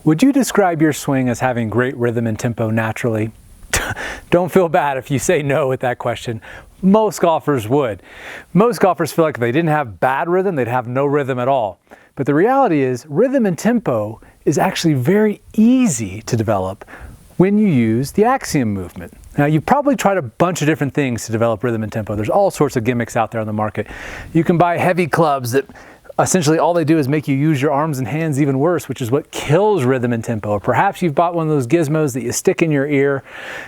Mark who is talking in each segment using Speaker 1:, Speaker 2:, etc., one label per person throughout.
Speaker 1: Would you describe your swing as having great rhythm and tempo naturally? Don't feel bad if you say no with that question. Most golfers would. Most golfers feel like if they didn't have bad rhythm, they'd have no rhythm at all. But the reality is, rhythm and tempo is actually very easy to develop when you use the AXIOM movement. Now, you've probably tried a bunch of different things to develop rhythm and tempo. There's all sorts of gimmicks out there on the market. You can buy heavy clubs that essentially all they do is make you use your arms and hands even worse, which is what kills rhythm and tempo. Or perhaps you've bought one of those gizmos that you stick in your ear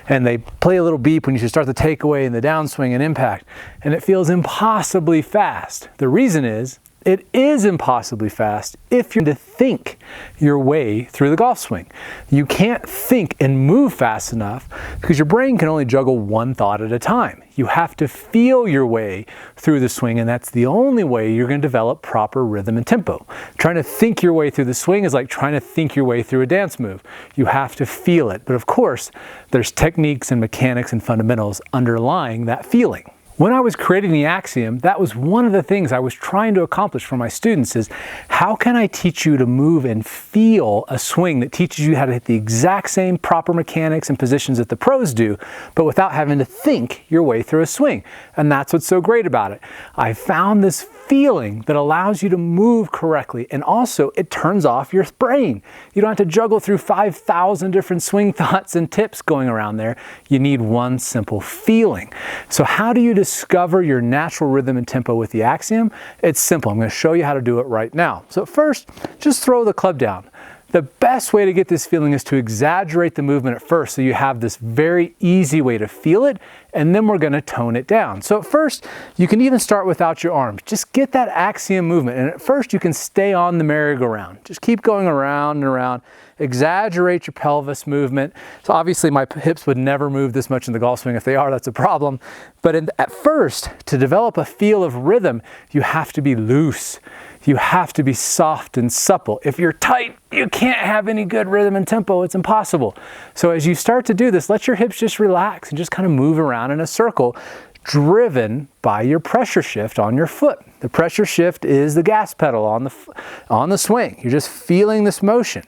Speaker 1: and they play a little beep when you should start the takeaway and the downswing and impact, and it feels impossibly fast. The reason is, it is impossibly fast if you're to think your way through the golf swing. You can't think and move fast enough because your brain can only juggle one thought at a time. You have to feel your way through the swing, and that's the only way you're going to develop proper rhythm and tempo. Trying to think your way through the swing is like trying to think your way through a dance move. You have to feel it. But of course, there's techniques and mechanics and fundamentals underlying that feeling. When I was creating the AXIOM, that was one of the things I was trying to accomplish for my students is, how can I teach you to move and feel a swing that teaches you how to hit the exact same proper mechanics and positions that the pros do, but without having to think your way through a swing? And that's what's so great about it. I found this feeling that allows you to move correctly, and also it turns off your brain. You don't have to juggle through 5,000 different swing thoughts and tips going around there. You need one simple feeling. So how do you discover your natural rhythm and tempo with the AXIOM? It's simple. I'm going to show you how to do it right now. So first, just throw the club down. The best way to get this feeling is to exaggerate the movement at first, so you have this very easy way to feel it, and then we're going to tone it down. So at first, you can even start without your arms. Just get that AXIOM movement, and at first you can stay on the merry-go-round. Just keep going around and around. Exaggerate your pelvis movement. So obviously my hips would never move this much in the golf swing. If they are, that's a problem. But at first, to develop a feel of rhythm, you have to be loose. You have to be soft and supple. If you're tight, you can't have any good rhythm and tempo. It's impossible. So as you start to do this, let your hips just relax and just kind of move around in a circle, driven by your pressure shift on your foot. The pressure shift is the gas pedal on the swing. You're just feeling this motion.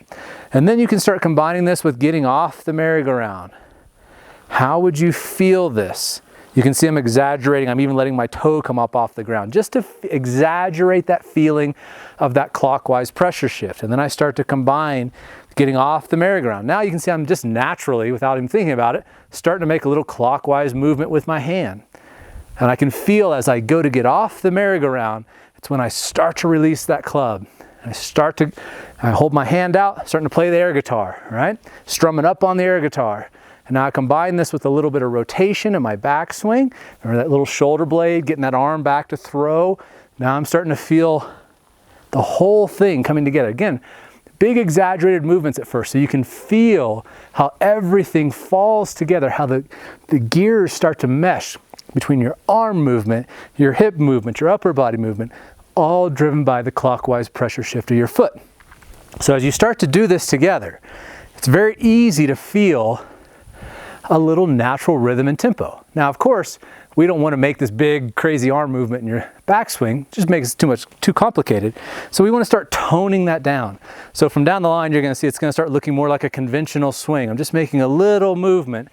Speaker 1: And then you can start combining this with getting off the merry-go-round. How would you feel this? You can see I'm exaggerating. I'm even letting my toe come up off the ground just to exaggerate that feeling of that clockwise pressure shift. And then I start to combine getting off the merry-go-round. Now you can see I'm just naturally, without even thinking about it, starting to make a little clockwise movement with my hand. And I can feel as I go to get off the merry-go-round, it's when I start to release that club. I hold my hand out, starting to play the air guitar, right? Strumming up on the air guitar. And now I combine this with a little bit of rotation in my backswing. Remember that little shoulder blade, getting that arm back to throw. Now I'm starting to feel the whole thing coming together. Again, big exaggerated movements at first, so you can feel how everything falls together, how the gears start to mesh between your arm movement, your hip movement, your upper body movement, all driven by the clockwise pressure shift of your foot. So as you start to do this together, it's very easy to feel a little natural rhythm and tempo. Now, of course, we don't want to make this big, crazy arm movement in your backswing. It just makes it too complicated. So we want to start toning that down. So from down the line, you're going to see it's going to start looking more like a conventional swing. I'm just making a little movement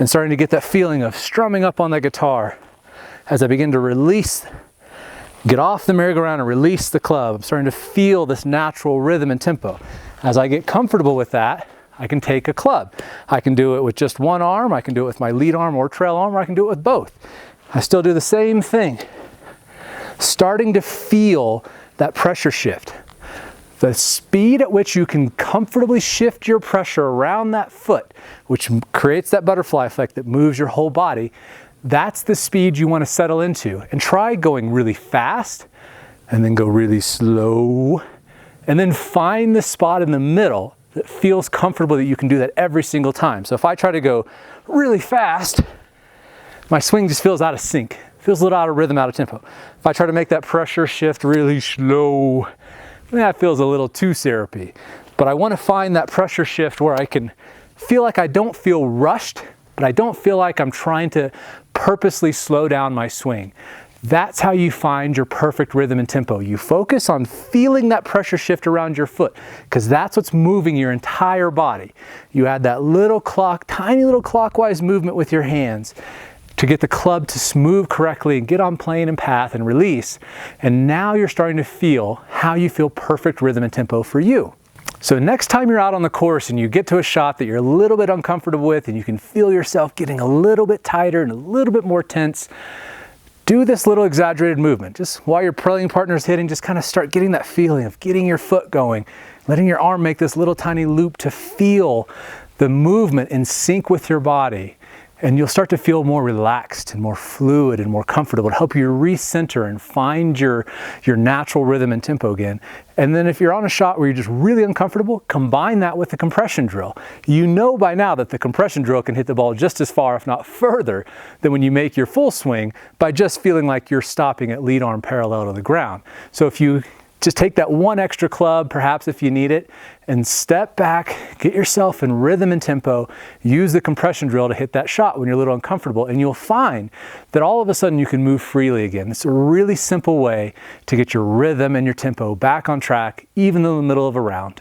Speaker 1: and starting to get that feeling of strumming up on the guitar as I begin to release, get off the merry-go-round and release the club. I'm starting to feel this natural rhythm and tempo. As I get comfortable with that, I can take a club. I can do it with just one arm, I can do it with my lead arm or trail arm, or I can do it with both. I still do the same thing. Starting to feel that pressure shift. The speed at which you can comfortably shift your pressure around that foot, which creates that butterfly effect that moves your whole body, that's the speed you want to settle into. And try going really fast, and then go really slow, and then find the spot in the middle that feels comfortable that you can do that every single time. So if I try to go really fast, my swing just feels out of sync, feels a little out of rhythm, out of tempo. If I try to make that pressure shift really slow, that feels a little too syrupy. But I want to find that pressure shift where I can feel like I don't feel rushed, but I don't feel like I'm trying to purposely slow down my swing. That's how you find your perfect rhythm and tempo. You focus on feeling that pressure shift around your foot, because that's what's moving your entire body. You add that little tiny little clockwise movement with your hands to get the club to move correctly and get on plane and path and release. And now you're starting to feel how you feel perfect rhythm and tempo for you. So next time you're out on the course and you get to a shot that you're a little bit uncomfortable with and you can feel yourself getting a little bit tighter and a little bit more tense, do this little exaggerated movement. Just while your playing partner's hitting, just kind of start getting that feeling of getting your foot going, letting your arm make this little tiny loop to feel the movement in sync with your body. And you'll start to feel more relaxed and more fluid and more comfortable to help you recenter and find your natural rhythm and tempo again. And then if you're on a shot where you're just really uncomfortable, combine that with the compression drill. You know by now that the compression drill can hit the ball just as far, if not further, than when you make your full swing by just feeling like you're stopping at lead arm parallel to the ground. So if you just take that one extra club, perhaps if you need it, and step back, get yourself in rhythm and tempo, use the compression drill to hit that shot when you're a little uncomfortable, and you'll find that all of a sudden you can move freely again. It's a really simple way to get your rhythm and your tempo back on track, even in the middle of a round.